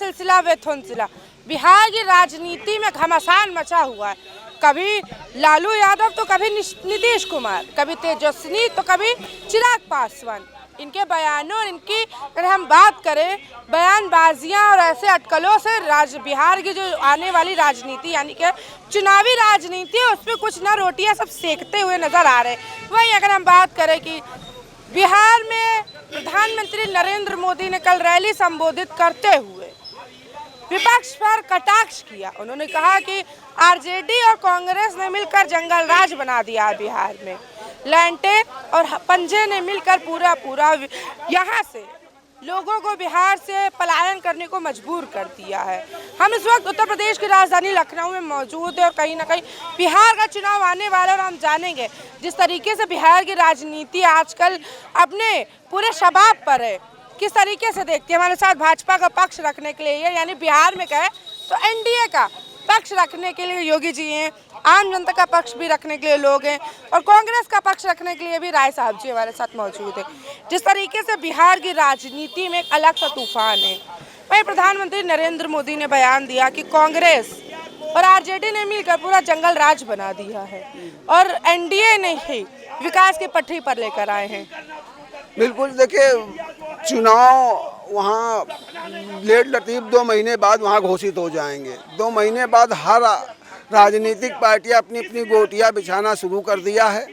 सिलसिला बेथुनसिला। बिहार की राजनीति में घमासान मचा हुआ है। कभी लालू यादव तो कभी नीतीश कुमार, कभी तेजस्वी तो कभी चिराग पासवान। इनके बयानों और इनकी अगर हम बात करें बयानबाजियां और ऐसे अटकलों से बिहार की जो आने वाली राजनीति यानी कि चुनावी राजनीति है उसमें कुछ ना रोटियां सब सेकते हुए नजर आ रहे हैं। वहीं अगर हम बात करें कि बिहार में प्रधानमंत्री नरेंद्र मोदी ने कल रैली संबोधित करते हुए विपक्ष पर कटाक्ष किया। उन्होंने कहा कि आरजेडी और कांग्रेस ने मिलकर जंगल राज बना दिया है बिहार में। लैंटे और पंजे ने मिलकर पूरा यहाँ से लोगों को बिहार से पलायन करने को मजबूर कर दिया है। हम इस वक्त उत्तर प्रदेश की राजधानी लखनऊ में मौजूद है और कहीं ना कहीं बिहार का चुनाव आने वाला है और हम जानेंगे जिस तरीके से बिहार की राजनीति आजकल अपने पूरे शबाब पर है, किस तरीके से देखती है। हमारे साथ भाजपा का पक्ष रखने के लिए यानी बिहार में कहे तो एनडीए का पक्ष रखने के लिए योगी जी हैं, आम जनता का पक्ष भी रखने के लिए लोग हैं और कांग्रेस का पक्ष रखने के लिए भी राय साहब जी हमारे साथ मौजूद है। जिस तरीके से बिहार की राजनीति में एक अलग सा तूफान है। वहीं प्रधानमंत्री नरेंद्र मोदी ने बयान दिया कि कांग्रेस और आरजेडी ने मिलकर पूरा जंगल राज बना दिया है और एनडीए ने ही विकास की पटरी पर लेकर आए हैं। बिल्कुल, देखिए चुनाव वहाँ लेट लतीफ़ 2 महीने बाद वहाँ घोषित हो जाएंगे। 2 महीने बाद हर राजनीतिक पार्टियाँ अपनी अपनी गोटियाँ बिछाना शुरू कर दिया है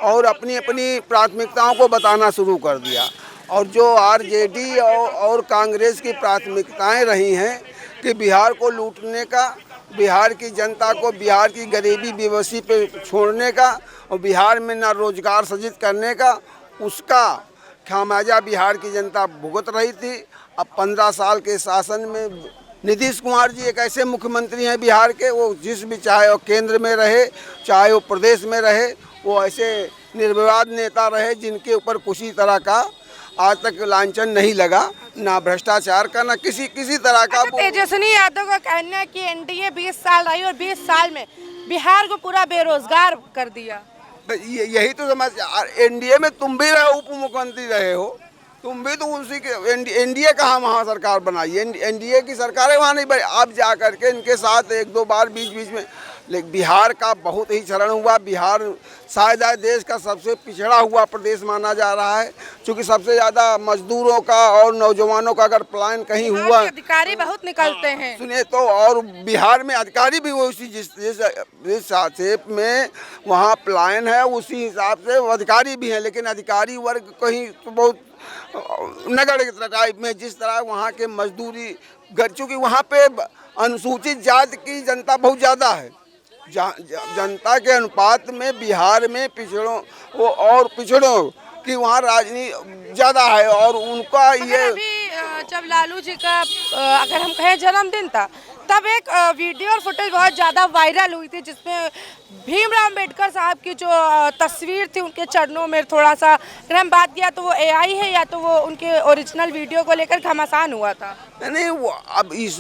और अपनी अपनी प्राथमिकताओं को बताना शुरू कर दिया। और जो आरजेडी और कांग्रेस की प्राथमिकताएं रही हैं कि बिहार को लूटने का, बिहार की जनता को बिहार की गरीबी बेबसी पे छोड़ने का और बिहार में ना रोजगार सृजित करने का, उसका खामियाजा बिहार की जनता भुगत रही थी। अब 15 साल के शासन में नीतीश कुमार जी एक ऐसे मुख्यमंत्री हैं बिहार के, वो जिस भी चाहे वो केंद्र में रहे चाहे वो प्रदेश में रहे, वो ऐसे निर्विवाद नेता रहे जिनके ऊपर किसी तरह का आज तक लांछन नहीं लगा, ना भ्रष्टाचार का, ना किसी तरह का। तेजस्वी यादव का कहना है कि एनडीए 20 साल रही और 20 साल में बिहार को पूरा बेरोजगार कर दिया। यही तो समस्या। एनडीए में तुम भी रहे, उप मुख्यमंत्री रहे हो, तुम भी तो उसी के एनडीए कहाँ वहाँ सरकार बनाई, एनडीए की सरकार है वहाँ नहीं बनी। आप जा करके इनके साथ 1-2 बार बीच में, लेकिन बिहार का बहुत ही क्षरण हुआ। बिहार शायद देश का सबसे पिछड़ा हुआ प्रदेश माना जा रहा है, क्योंकि सबसे ज़्यादा मजदूरों का और नौजवानों का अगर पलायन कहीं हुआ, अधिकारी बहुत निकलते हैं सुनिए तो, और बिहार में अधिकारी भी उसी जिस हिसाब में वहाँ पलायन है उसी हिसाब से अधिकारी भी हैं, लेकिन अधिकारी वर्ग कहीं तो बहुत नगण्य टाइप में, जिस तरह वहाँ के मजदूरी चूँकि वहाँ पे अनुसूचित जाति की जनता बहुत ज़्यादा है। जनता के अनुपात में बिहार में पिछड़ों की वहाँ राजनीति ज़्यादा है और उनका ये जब लालू जी का अगर हम कहें जन्मदिन था तब एक वीडियो और फुटेज बहुत ज़्यादा वायरल हुई थी जिसमें भीमराव अम्बेडकर साहब की जो तस्वीर थी उनके चरणों में थोड़ा सा अगर हम बात किया तो वो एआई है या तो वो उनके ओरिजिनल वीडियो को लेकर घमासान हुआ था। नहीं, वो अब इस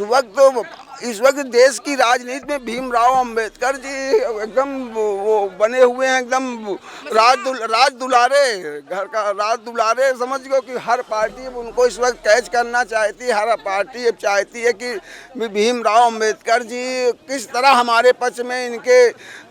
वक्त देश की राजनीति में भीमराव अम्बेडकर जी एकदम वो बने हुए हैं, एकदम राज दुलारे, घर का राज दुलारे समझ गए कि हर पार्टी उनको इस वक्त कैच करना चाहती है। हर पार्टी चाहती है कि भीमराव अम्बेडकर जी किस तरह हमारे पक्ष में इनके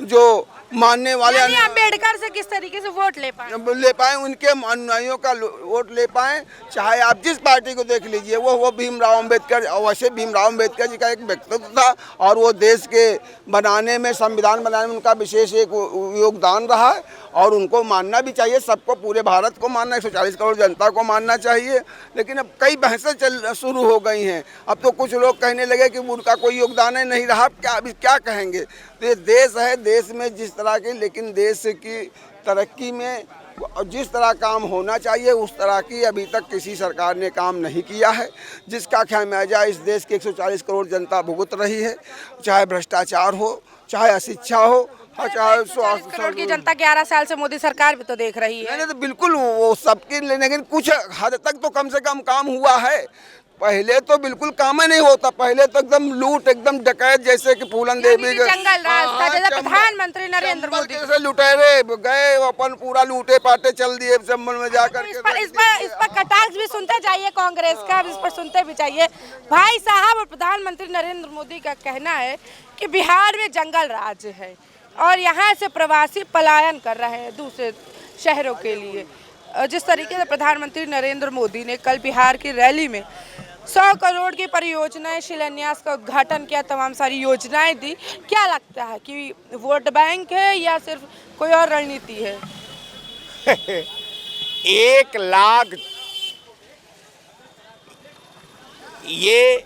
जो मानने वाले अम्बेडकर से किस तरीके से वोट ले पाए, उनके अनुयायियों का वोट ले पाए। चाहे आप जिस पार्टी को देख लीजिए, वो भीमराव अम्बेडकर, वैसे भीमराव अम्बेडकर जी का एक व्यक्तित्व था और वो देश के बनाने में, संविधान बनाने में उनका विशेष एक योगदान रहा है और उनको मानना भी चाहिए। सबको, पूरे भारत को मानना, 140 करोड़ जनता को मानना चाहिए। लेकिन अब कई बहसें शुरू हो गई हैं। अब तो कुछ लोग कहने लगे कि उनका कोई योगदान नहीं रहा, क्या कहेंगे। तो ये देश है, देश में जिस तरह की, लेकिन देश की तरक्की में जिस तरह काम होना चाहिए उस तरह की अभी तक किसी सरकार ने काम नहीं किया है, जिसका खामियाजा इस देश की 140 करोड़ जनता भुगत रही है। चाहे भ्रष्टाचार हो, चाहे अशिक्षा हो, चाहे स्वास्थ्य। करोड़ की जनता 11 साल से मोदी सरकार भी तो देख रही है। नहीं तो बिल्कुल वो सबके, लेकिन कुछ हद तक तो कम से कम काम हुआ है। पहले तो बिल्कुल काम ही नहीं होता, पहले तो एकदम लूट, एकदम डकैत, जैसे कि फूलन देवी के जंगल राज था, जैसे प्रधानमंत्री नरेंद्र चंबल मोदी कैसे लुटेरे गए, अपन पूरा लूटे पाटे चल दिए चंबल में जाकर इस के। पर कटाक्ष भी सुनते जाइए कांग्रेस का, इस पर सुनते भी चाहिए। भाई साहब और प्रधानमंत्री नरेंद्र मोदी का कहना है कि बिहार में जंगल राज है और यहाँ से प्रवासी पलायन कर रहे हैं दूसरे शहरों के लिए। जिस तरीके से प्रधानमंत्री नरेंद्र मोदी ने कल बिहार की रैली में 100 करोड़ की परियोजनाएं शिलान्यास का उद्घाटन किया, तमाम सारी योजनाएं दी, क्या लगता है कि वोट बैंक है या सिर्फ कोई और रणनीति है? 1 लाख, ये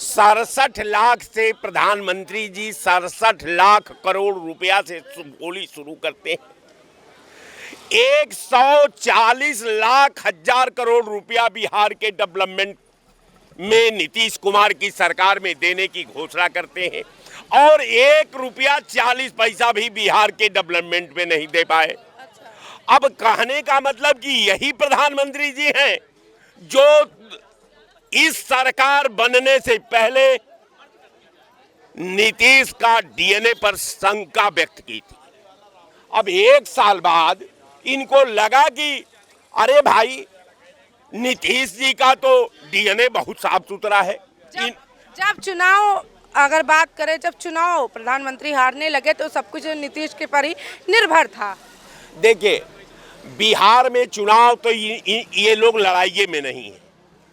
67 लाख से प्रधानमंत्री जी 67 लाख करोड़ रुपया से बोली शुरू करते हैं। 140 लाख हजार करोड़ रुपया बिहार के डेवलपमेंट में नीतीश कुमार की सरकार में देने की घोषणा करते हैं और 1 रुपया 40 पैसा भी बिहार के डेवलपमेंट में नहीं दे पाए। अब कहने का मतलब कि यही प्रधानमंत्री जी हैं जो इस सरकार बनने से पहले नीतीश का डीएनए पर शंका व्यक्त की थी। अब 1 साल बाद इनको लगा कि अरे भाई नीतीश जी का तो डीएनए बहुत साफ सुथरा है। जब चुनाव अगर बात करें, जब चुनाव प्रधानमंत्री हारने लगे तो सब कुछ नीतीश के पर ही निर्भर था। देखिए, बिहार में चुनाव तो ये लोग लड़ाई में नहीं है।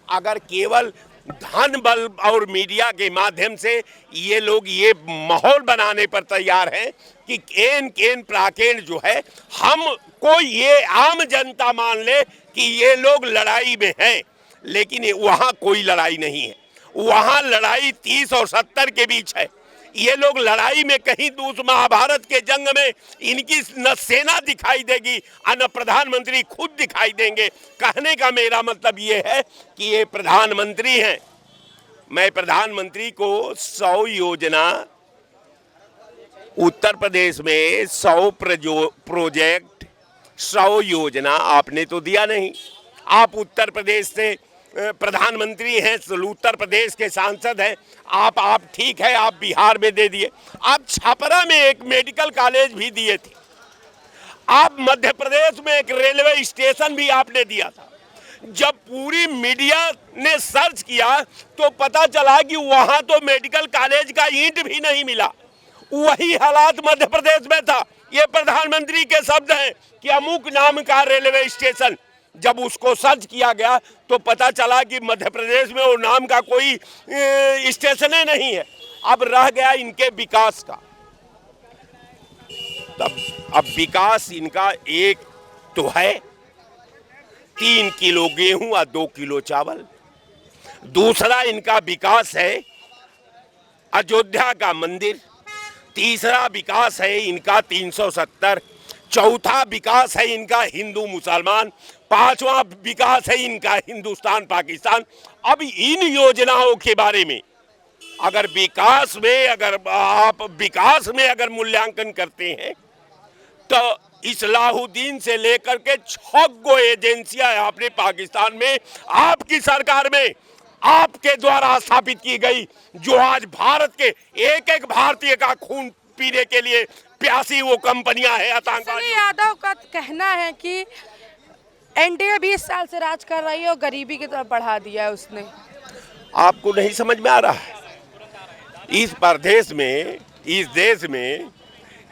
अगर केवल धन बल और मीडिया के माध्यम से ये लोग ये माहौल बनाने पर तैयार हैं कि केन प्राकेण जो है हमको ये आम जनता मान ले कि ये लोग लड़ाई में हैं, लेकिन वहाँ कोई लड़ाई नहीं है। वहाँ लड़ाई 30 और 70 के बीच है। ये लोग लड़ाई में कहीं महाभारत के जंग में इनकी न सेना दिखाई देगी और न प्रधानमंत्री खुद दिखाई देंगे। कहने का मेरा मतलब ये है कि ये प्रधानमंत्री हैं। मैं प्रधानमंत्री को 100 योजना, उत्तर प्रदेश में 100 प्रोजेक्ट, 100 योजना आपने तो दिया नहीं। आप उत्तर प्रदेश से प्रधानमंत्री हैं, उत्तर प्रदेश के सांसद हैं, आप ठीक है, आप बिहार में दे दिए। आप छपरा में एक मेडिकल कॉलेज भी दिए थे। आप मध्य प्रदेश में एक रेलवे स्टेशन भी आपने दिया था। जब पूरी मीडिया ने सर्च किया तो पता चला कि वहां तो मेडिकल कॉलेज का ईंट भी नहीं मिला। वही हालात मध्य प्रदेश में था। ये प्रधानमंत्री के शब्द हैं कि अमुक नाम का रेलवे स्टेशन, जब उसको सर्च किया गया तो पता चला कि मध्य प्रदेश में वो नाम का कोई स्टेशन ही नहीं है। अब रह गया इनके विकास का। तब अब विकास इनका एक तो है 3 किलो गेहूं और 2 किलो चावल। दूसरा इनका विकास है अयोध्या का मंदिर। तीसरा विकास है इनका 370। चौथा विकास है इनका हिंदू मुसलमान। 5वां विकास है इनका हिंदुस्तान पाकिस्तान। अब इन योजनाओं के बारे में अगर विकास में अगर मूल्यांकन करते हैं तो इस्लाहुद्दीन से लेकर के 6 एजेंसियां आपने पाकिस्तान में आपकी सरकार में आपके द्वारा स्थापित की गई, जो आज भारत के एक भारतीय का खून पीने के लिए प्यासी वो कंपनियां हैं आतंकवादी। यादव का कहना है कि एनडीए 20 साल से राज कर रही है और गरीबी की तरफ बढ़ा दिया है उसने। आपको नहीं समझ में आ रहा है? इस प्रदेश में, इस देश में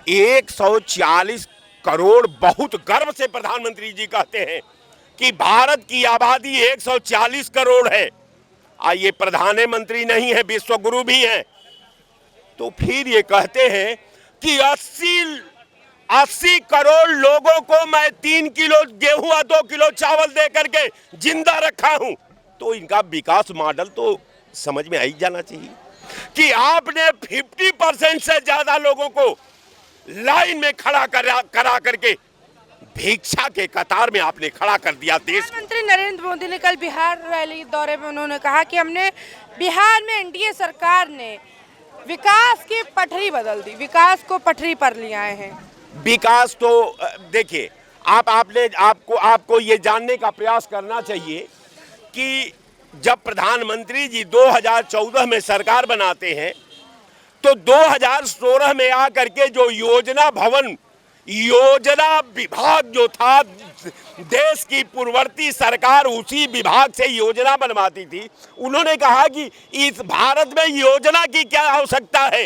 140 करोड़, बहुत गर्व से प्रधानमंत्री जी कहते हैं कि भारत की आबादी 140 करोड़ है। ये प्रधानमंत्री नहीं है, विश्वगुरु भी हैं। तो फिर ये कहते हैं कि 80 करोड़ लोगों को मैं 3 किलो गेहूं और 2 किलो चावल दे करके जिंदा रखा हूं। तो इनका विकास मॉडल तो समझ में आ ही जाना चाहिए कि आपने 50% से ज्यादा लोगों को लाइन में खड़ा करा करके भिक्षा के कतार में आपने खड़ा कर दिया देश। प्रधानमंत्री नरेंद्र मोदी ने कल बिहार रैली दौरे में उन्होंने कहा कि हमने बिहार में एनडीए सरकार ने विकास की पटरी बदल दी, विकास को पटरी पर ले आए हैं। विकास तो देखिए, आपको ये जानने का प्रयास करना चाहिए कि जब प्रधानमंत्री जी 2014 में सरकार बनाते हैं तो 2016 में आकर के जो योजना भवन योजना विभाग जो था, देश की पूर्ववर्ती सरकार उसी विभाग से योजना बनवाती थी। उन्होंने कहा कि इस भारत में योजना की क्या आवश्यकता है,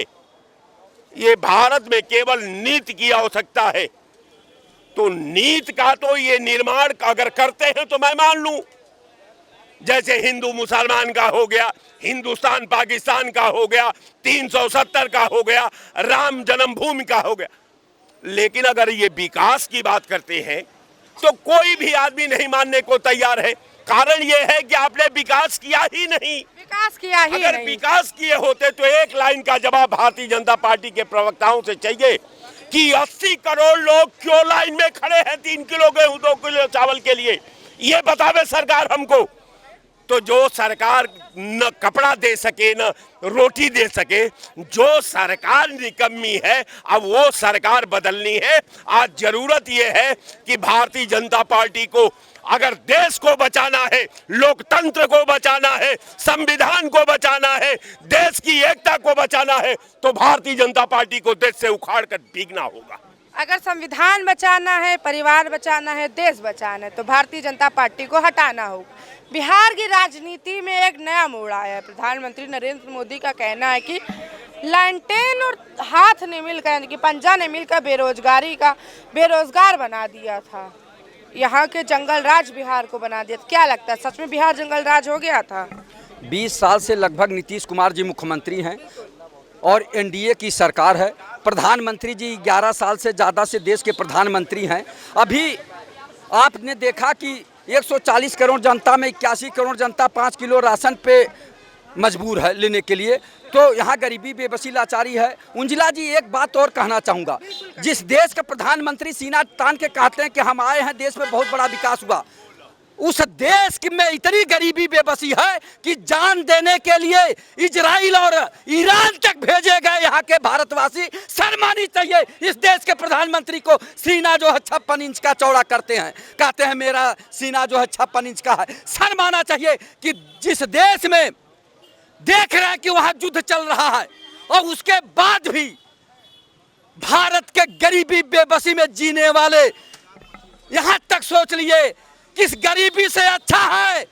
ये भारत में केवल नीति की आवश्यकता है। तो नीति का तो ये निर्माण अगर करते हैं तो मैं मान लूं, जैसे हिंदू मुसलमान का हो गया, हिंदुस्तान पाकिस्तान का हो गया, 370 का हो गया, राम जन्मभूमि का हो गया। लेकिन अगर ये विकास की बात करते हैं तो कोई भी आदमी नहीं मानने को तैयार है। कारण ये है कि आपने विकास किया ही नहीं। विकास किया ही अगर नहीं। विकास किए होते तो एक लाइन का जवाब भारतीय जनता पार्टी के प्रवक्ताओं से चाहिए कि 80 करोड़ लोग क्यों लाइन में खड़े हैं 3 किलो गेहूं 2 किलो चावल के लिए, ये बतावे सरकार हमको। तो जो सरकार न कपड़ा दे सके न रोटी दे सके, जो सरकार निकम्मी है, अब वो सरकार बदलनी है। आज जरूरत ये है कि भारतीय जनता पार्टी को अगर देश को बचाना है, लोकतंत्र को बचाना है, संविधान को बचाना है, देश की एकता को बचाना है, तो भारतीय जनता पार्टी को देश से उखाड़ कर भीगना होगा। अगर संविधान बचाना है, परिवार बचाना है, देश बचाना है, तो भारतीय जनता पार्टी को हटाना होगा। बिहार की राजनीति में एक नया मोड़ आया है। प्रधानमंत्री नरेंद्र मोदी का कहना है कि लालटेन और हाथ ने मिलकर, यानी कि पंजा ने मिलकर बेरोजगार बना दिया था। यहाँ के जंगल राज बिहार को बना दिया। क्या लगता है, सच में बिहार जंगल राज हो गया था? 20 साल से लगभग नीतीश कुमार जी मुख्यमंत्री हैं और एनडीए की सरकार है। प्रधानमंत्री जी 11 साल से ज़्यादा से देश के प्रधानमंत्री हैं। अभी आपने देखा कि 140 करोड़ जनता में 81 करोड़ जनता 5 किलो राशन पे मजबूर है लेने के लिए। तो यहाँ गरीबी बेबसी लाचारी है। उंजिला जी, एक बात और कहना चाहूँगा, जिस देश का प्रधानमंत्री सीना तान के कहते हैं कि हम आए हैं, देश में बहुत बड़ा विकास हुआ, उस देश में इतनी गरीबी बेबसी है कि जान देने के लिए इजराइल और ईरान तक भेजे गए यहाँ के भारतवासी। शर्मानी चाहिए इस देश के प्रधानमंत्री को। सीना जो है 56 इंच का चौड़ा करते हैं, कहते हैं मेरा सीना जो है 56 इंच का है। शर्माना चाहिए कि जिस देश में देख रहे हैं कि वहाँ युद्ध चल रहा है और उसके बाद भी भारत के गरीबी बेबसी में जीने वाले यहाँ तक सोच लिए किस गरीबी से अच्छा है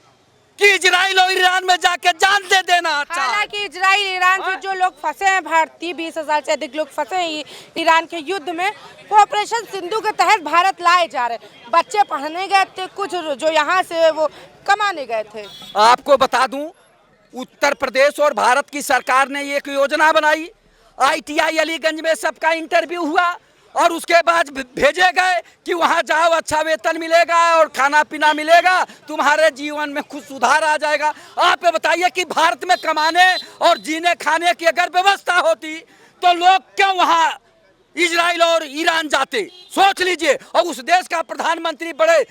कि इजराइल और ईरान में जाके जान दे देना अच्छा। हालांकि इजराइल ईरान से जो लोग फंसे हैं, भारतीय 20,000 से अधिक लोग फंसे हैं ईरान के युद्ध में, वो ऑपरेशन सिंधु के तहत भारत लाए जा रहे। बच्चे पढ़ने गए थे, कुछ जो यहाँ से वो कमाने गए थे। आपको बता दूं, उत्तर प्रदेश और भारत की सरकार ने एक योजना बनाई। ITI अलीगंज में सबका इंटरव्यू हुआ और उसके बाद भेजे गए कि वहाँ जाओ, अच्छा वेतन मिलेगा और खाना पीना मिलेगा, तुम्हारे जीवन में कुछ सुधार आ जाएगा। आप ये बताइए कि भारत में कमाने और जीने खाने की अगर व्यवस्था होती तो लोग क्यों वहाँ इजराइल और ईरान जाते? सोच लीजिए। और उस देश का प्रधानमंत्री बड़े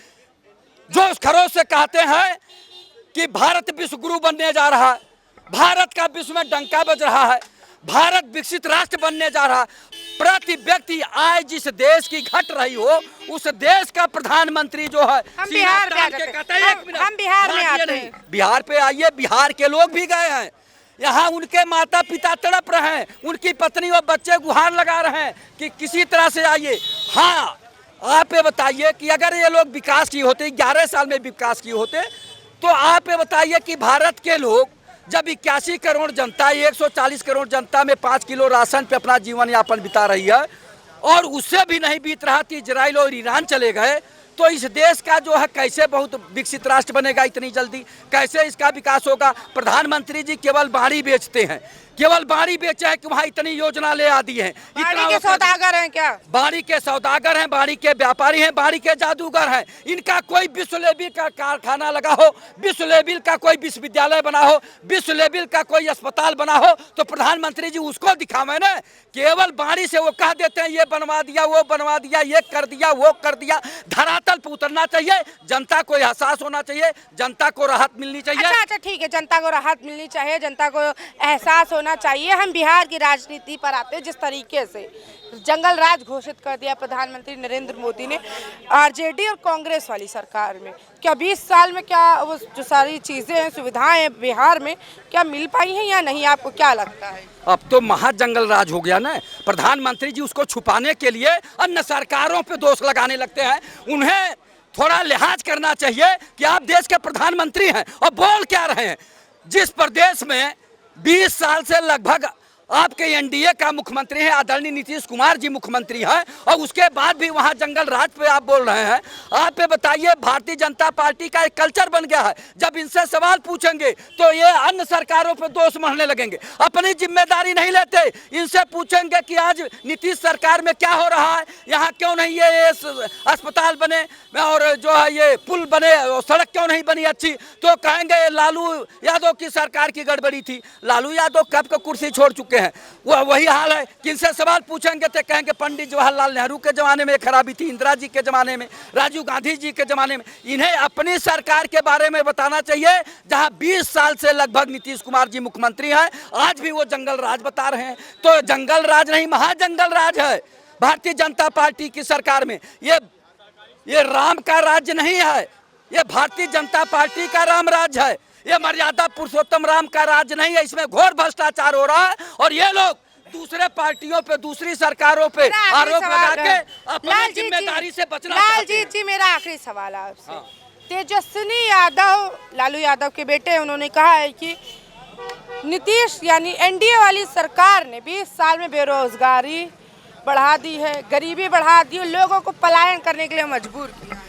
जोश खरोश से कहते हैं कि भारत विश्व गुरु बनने जा रहा है, भारत का विश्व में डंका बज रहा है, भारत विकसित राष्ट्र बनने जा रहा। प्रति व्यक्ति आय जिस देश की घट रही हो, उस देश का प्रधानमंत्री जो है हम बिहार में आते हैं। बिहार पे आइए, बिहार के लोग भी गए हैं। यहाँ उनके माता पिता तड़प रहे हैं, उनकी पत्नी और बच्चे गुहार लगा रहे हैं कि किसी तरह से आइए। हाँ, आप ये बताइए कि अगर ये लोग विकास किए होते, 11 साल में विकास किए होते, तो आप ये बताइए कि भारत के लोग जब 81 करोड़ जनता 140 करोड़ जनता में 5 किलो राशन पे अपना जीवन यापन बिता रही है और उससे भी नहीं बीत रहा कि इजराइल और ईरान चले गए, तो इस देश का जो है कैसे बहुत विकसित राष्ट्र बनेगा इतनी जल्दी? कैसे इसका विकास होगा? प्रधानमंत्री जी केवल बाड़ी बेचते हैं, केवल बाड़ी बेचे हैं कि वहाँ इतनी योजना ले आती है। बाड़ी के सौदागर हैं क्या? बाड़ी के सौदागर हैं, बाड़ी के व्यापारी हैं, बाड़ी के जादूगर हैं। इनका कोई विश्व लेवल का कारखाना लगा हो, विश्व लेवल का कोई विश्वविद्यालय बना हो, विश्व लेवल का कोई अस्पताल बना हो, तो प्रधानमंत्री जी उसको दिखावे ना। केवल बाड़ी से वो कह देते हैं ये बनवा दिया, वो बनवा दिया, ये कर दिया, वो कर दिया। धरातल पर उतरना चाहिए, जनता को एहसास होना चाहिए, जनता को राहत मिलनी चाहिए। अच्छा ठीक है, जनता को राहत मिलनी चाहिए, जनता को एहसास होना चाहिए। हम बिहार की राजनीति पर आते हैं। जिस तरीके से जंगल राज घोषित कर दिया प्रधानमंत्री नरेंद्र मोदी ने आरजेडी और कांग्रेस वाली सरकार में, क्या 20 साल में क्या वो जो सारी चीज़ें हैं, सुविधाएं हैं बिहार में, क्या मिल पाई हैं या नहीं? आपको क्या लगता है? अब तो महा जंगल राज हो गया ना। प्रधानमंत्री जी उसको छुपाने के लिए अन्य सरकारों पे दोष लगाने लगते हैं। उन्हें थोड़ा लिहाज करना चाहिए कि आप देश के प्रधानमंत्री हैं और बोल क्या रहे हैं। जिस प्रदेश में 20 साल से लगभग आपके एनडीए का मुख्यमंत्री है, आदरणीय नीतीश कुमार जी मुख्यमंत्री हैं, और उसके बाद भी वहां जंगल राज पे आप बोल रहे हैं। आप पे बताइए, भारतीय जनता पार्टी का एक कल्चर बन गया है, जब इनसे सवाल पूछेंगे तो ये अन्य सरकारों पे दोष मढ़ने लगेंगे, अपनी जिम्मेदारी नहीं लेते। इनसे पूछेंगे कि आज नीतीश सरकार में क्या हो रहा है, यहाँ क्यों नहीं ये अस्पताल बने और जो है ये पुल बने, सड़क क्यों नहीं बनी अच्छी, तो कहेंगे लालू यादव की सरकार की गड़बड़ी थी। लालू यादव कब का कुर्सी छोड़ चुके हैं। वही हाल है कि इनसे सवाल पूछेंगे तो कहेंगे पंडित जवाहरलाल नेहरू के जमाने में खराबी थी, इंदिरा जी के जमाने में, राजीव गांधी जी के जमाने में। इन्हें अपनी सरकार के बारे में बताना चाहिए, जहां 20 साल से लगभग नीतीश कुमार जी मुख्यमंत्री हैं, आज भी वो जंगल राज बता रहे हैं। तो जंगल राज नहीं, महाजंगल राज है भारतीय जनता पार्टी की सरकार में। ये राम का राज्य नहीं है, ये भारतीय जनता पार्टी का राम राज है। ये मर्यादा पुरुषोत्तम राम का राज नहीं है। इसमें घोर भ्रष्टाचार हो रहा है और ये लोग दूसरे पार्टियों पे, दूसरी सरकारों पे आरोप लगा के अपनी जिम्मेदारी से बचना चाहते हैं। जी मेरा आखिरी सवाल है आपसे। तेजस्वी यादव, लालू यादव के बेटे हैं, उन्होंने कहा है कि नीतीश यानी एनडीए वाली सरकार ने 20 साल में बेरोजगारी बढ़ा दी है, गरीबी बढ़ा दी, लोगों को पलायन करने के लिए मजबूर किया।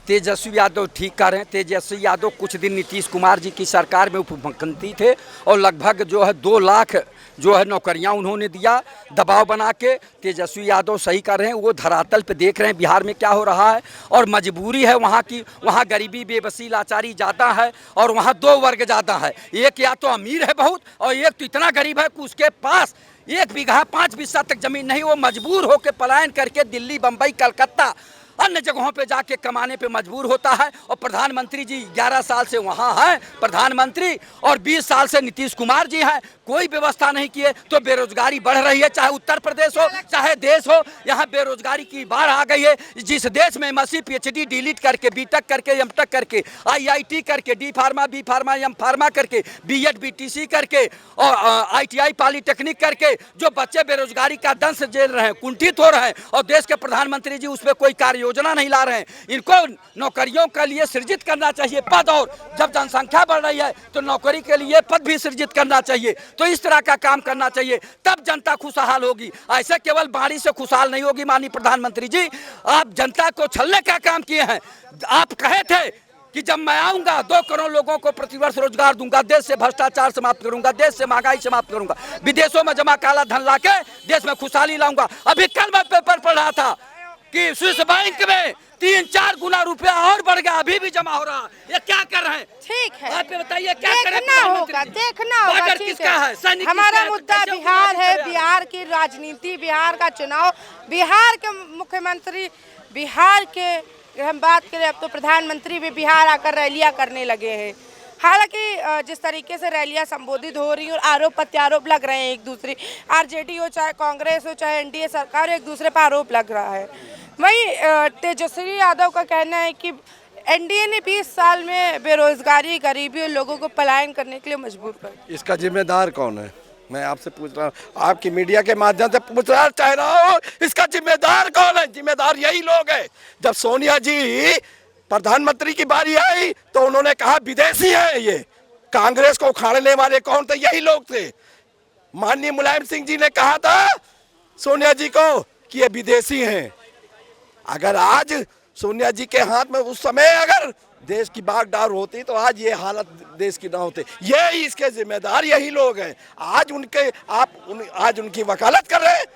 तेजस्वी यादव ठीक कर रहे हैं। तेजस्वी यादव कुछ दिन नीतीश कुमार जी की सरकार में उप मुख्यमंत्री थे और लगभग जो है 2 लाख जो है नौकरियां उन्होंने दिया दबाव बना के। तेजस्वी यादव सही कर रहे हैं, वो धरातल पे देख रहे हैं बिहार में क्या हो रहा है और मजबूरी है वहाँ की। वहाँ गरीबी, बेबसी, लाचारी ज़्यादा है और वहाँ 2 वर्ग ज़्यादा है। एक या तो अमीर है बहुत और एक तो इतना गरीब है कि उसके पास 1 बीघा 5 बिस्सा तक जमीन नहीं। वो मजबूर होकर पलायन करके दिल्ली, बम्बई, कलकत्ता अन्य जगहों पे जाके कमाने पे मजबूर होता है। और प्रधानमंत्री जी 11 साल से वहाँ हैं प्रधानमंत्री और 20 साल से नीतीश कुमार जी हैं, कोई व्यवस्था नहीं किए तो बेरोजगारी बढ़ रही है। चाहे उत्तर प्रदेश हो चाहे देश हो, यहाँ बेरोजगारी की बाढ़ आ गई है। जिस देश में MSc PhD डिलीट करके, BTech करके, MTech करके, IIT करके, D pharma, B pharma, M pharma करके, B.Ed BTC करके और ITI पॉलिटेक्निक करके जो बच्चे बेरोजगारी का दंश झेल रहे हैं, कुंठित हो रहे हैं, और देश के प्रधानमंत्री जी उस पर कोई कार्य योजना नहीं ला रहे हैं। इनको नौकरियों के लिए सृजित करना चाहिए पद, और जब जनसंख्या बढ़ रही है तो नौकरी के लिए पद भी सृजित करना चाहिए। तो इस तरह का काम करना चाहिए, तब जनता खुशहाल होगी। ऐसे केवल बाणी से खुशहाल नहीं होगी। माननीय प्रधानमंत्री जी, आप जनता को छलने का काम किए हैं। आप कहे थे कि जब मैं आऊंगा 2 करोड़ लोगों को प्रतिवर्ष रोजगार दूंगा, देश से भ्रष्टाचार समाप्त करूंगा, देश से महंगाई समाप्त करूंगा, विदेशों में जमा काला धन लाके देश में खुशहाली लाऊंगा। अभी कल मैं पेपर पढ़ रहा था कि स्विस बैंक में 3-4 गुना रुपया और बढ़ गया, अभी भी जमा हो रहा। ये क्या कर रहे हैं? ठीक है, आप बताइए क्या करें? देखना होगा। ठीक है, हमारा मुद्दा बिहार है, बिहार की राजनीति, बिहार का चुनाव, बिहार के मुख्यमंत्री, बिहार के हम बात करें अब तो प्रधानमंत्री भी बिहार आकर रैलियां करने लगे हैं। हालांकि जिस तरीके से रैलियां संबोधित हो रही हैं और आरोप प्रत्यारोप लग रहे हैं एक दूसरे, आरजेडी हो चाहे कांग्रेस हो चाहे एनडीए सरकार, एक दूसरे पर आरोप लग रहा है। वहीं तेजस्वी यादव का कहना है कि एनडीए ने 20 साल में बेरोजगारी, गरीबी और लोगों को पलायन करने के लिए मजबूर कर दिया। इसका जिम्मेदार कौन है? मैं आपसे पूछ रहा हूँ, आपकी मीडिया के माध्यम से पूछना चाह रहा हूँ, इसका जिम्मेदार कौन है? जिम्मेदार यही लोग हैं। जब सोनिया जी प्रधानमंत्री की बारी आई तो उन्होंने कहा विदेशी है ये। कांग्रेस को उखाड़ने वाले कौन थे? यही लोग थे। माननीय मुलायम सिंह जी ने कहा था सोनिया जी को कि ये विदेशी हैं। अगर आज सोनिया जी के हाथ में उस समय अगर देश की बागडोर होती तो आज ये हालत देश की ना होती। ये इसके जिम्मेदार यही लोग हैं। आज उनकी वकालत कर रहे हैं।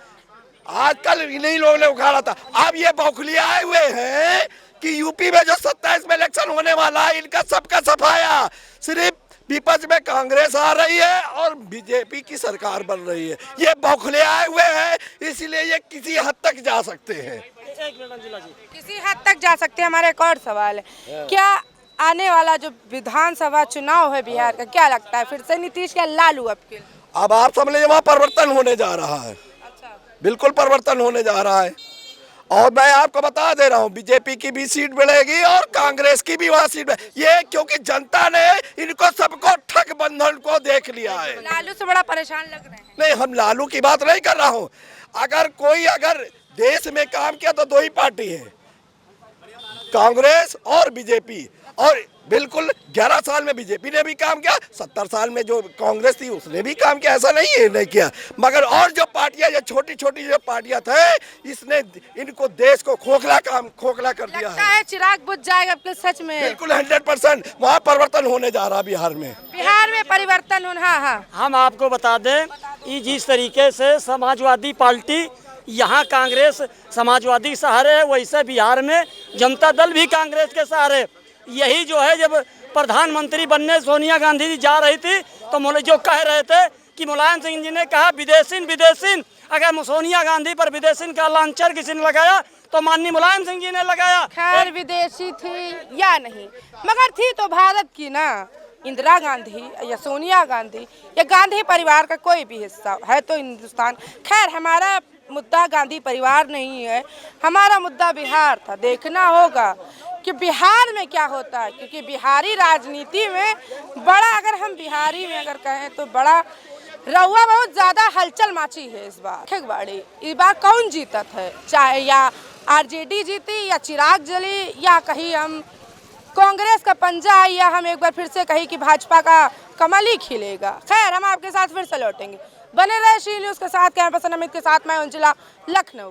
आज कल इन्हीं लोगों ने उखाड़ा था। अब ये बौखलिया आए हुए हैं कि यूपी में जो 27 में इलेक्शन होने वाला है, इनका सबका सफाया। सिर्फ विपक्ष में कांग्रेस आ रही है और बीजेपी की सरकार बन रही है। ये बौखले आए हुए हैं, इसलिए ये किसी हद तक जा सकते हैं। किसी हद तक जा सकते हैं। हमारा एक और सवाल है, क्या आने वाला जो विधानसभा चुनाव है बिहार का, क्या लगता है फिर से नीतीश या लालू? अब अब आप समझ लीजिए वहाँ परिवर्तन होने जा रहा है, बिल्कुल परिवर्तन होने जा रहा है। और मैं आपको बता दे रहा हूँ बीजेपी की भी सीट मिलेगी और कांग्रेस की भी वहाँ सीट ये क्योंकि जनता ने इनको सबको ठग बंधन को देख लिया है। लालू से बड़ा परेशान लग रहे हैं। नहीं, हम लालू की बात नहीं कर रहा हूँ। अगर देश में काम किया तो दो ही पार्टी है, कांग्रेस और बीजेपी। और बिल्कुल 11 साल में बीजेपी ने भी काम किया, 70 साल में जो कांग्रेस थी उसने भी काम किया, ऐसा नहीं है नहीं किया। मगर और जो पार्टियां, ये छोटी छोटी जो पार्टियां थे, इसने इनको देश को खोखला कर दिया लगता है चिराग बुझ जाएगा आपके सच में। बिल्कुल 100% वहाँ परिवर्तन होने जा रहा बिहार में। बिहार में परिवर्तन होना। हाँ हाँ, हम आपको बता दें कि जिस तरीके से समाजवादी पार्टी यहाँ कांग्रेस समाजवादी के सहारे है, वैसे बिहार में जनता दल भी कांग्रेस के सहारे। यही जो है, जब प्रधानमंत्री बनने सोनिया गांधी जी जा रही थी तो जो कह रहे थे कि मुलायम सिंह जी ने कहा विदेशीन, अगर सोनिया गांधी पर विदेशीन का लांछन किसी ने लगाया तो माननीय मुलायम सिंह जी ने लगाया। खैर विदेशी थी या नहीं, मगर थी तो भारत की ना। इंदिरा गांधी या सोनिया गांधी या गांधी परिवार का कोई भी हिस्सा है तो हिंदुस्तान। खैर हमारा मुद्दा गांधी परिवार नहीं है, हमारा मुद्दा बिहार था। देखना होगा कि बिहार में क्या होता है, क्योंकि बिहारी राजनीति में बड़ा, अगर हम बिहारी में अगर कहें तो बड़ा रउआ बहुत ज़्यादा हलचल माची है इस बार। खेगवाड़ी इस बार कौन जीतत है, चाहे या आरजेडी जीती या चिराग जली या कहीं हम कांग्रेस का पंजा है या हम एक बार फिर से कहीं कि भाजपा का कमल ही खिलेगा। खैर हम आपके साथ फिर से लौटेंगे। बने रहे शी न्यूज़ के साथ। कैमरा पर्सन अमित के साथ मैं अंजुला, लखनऊ।